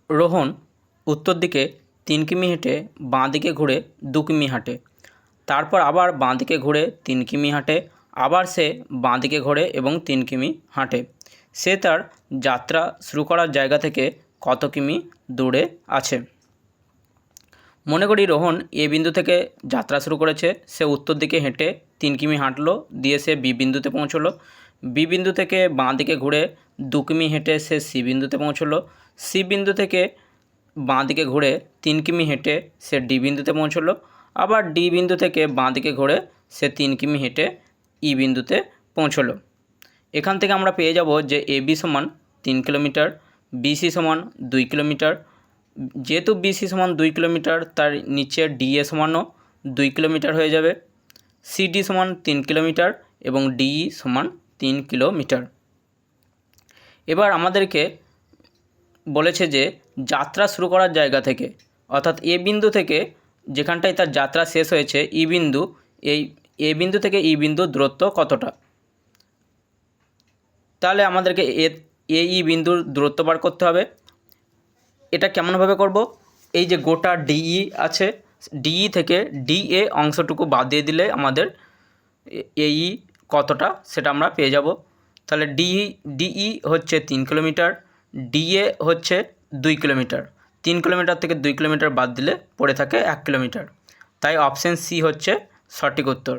রোহন উত্তর দিকে 3 কিমি হেঁটে বাঁ দিকে ঘুরে 2 কিমি হাঁটে, তারপর আবার বাঁ দিকে ঘুরে 3 কিমি হাঁটে, আবার সে বাঁ দিকে ঘোরে এবং 3 কিমি হাঁটে। সে তার যাত্রা শুরু করার জায়গা থেকে কত কিমি দূরে আছে? মনে করি রোহন এ বিন্দু থেকে যাত্রা শুরু করেছে। সে উত্তর দিকে হেঁটে 3 কিমি হাঁটলো, দিয়ে সে বি বিন্দুতে পৌঁছলো। বি বিন্দু থেকে বাঁ দিকে ঘুরে 2 কিমি হেঁটে সে সি বিন্দুতে পৌঁছলো। সি বিন্দু থেকে বাঁ দিকে ঘুরে 3 কিমি হেঁটে সে ডি বিন্দুতে পৌঁছলো। আবার ডি বিন্দু থেকে বাঁ দিকে ঘুরে সে 3 কিমি হেঁটে ই বিন্দুতে পৌঁছলো। এখান থেকে আমরা পেয়ে যাব যে এ বি সমান 3 কিলোমিটার, বিসি সমান 2 কিলোমিটার। যেহেতু বিসি সমান 2 কিলোমিটার, তার নিচে ডিএ সমানও 2 কিলোমিটার হয়ে যাবে। সিডি সমান 3 কিলোমিটার এবং ডিই সমান 3 কিলোমিটার। এবার আমাদেরকে বলেছে যে যাত্রা শুরু করার জায়গা থেকে, অর্থাৎ এ বিন্দু থেকে যেখানটায় তার যাত্রা শেষ হয়েছে ই বিন্দু, এই এ বিন্দু থেকে ই বিন্দু দূরত্ব কতটা? তাহলে আমাদেরকে ই বিন্দুর দূরত্ব বার করতে হবে। এটা কেমনভাবে করব? এই যে গোটা ডিই আছে, ডিই থেকে ডিএ অংশটুকু বাদ দিয়ে দিলে আমাদের এই কতটা সেটা আমরা পেয়ে যাব। তাহলে ডিই হচ্ছে 3 কিলোমিটার, ডিএ হচ্ছে 2 কিলোমিটার। 3 কিলোমিটার থেকে 2 কিলোমিটার বাদ দিলে পড়ে থাকে 1 কিলোমিটার। তাই অপশান সি হচ্ছে সঠিক উত্তর।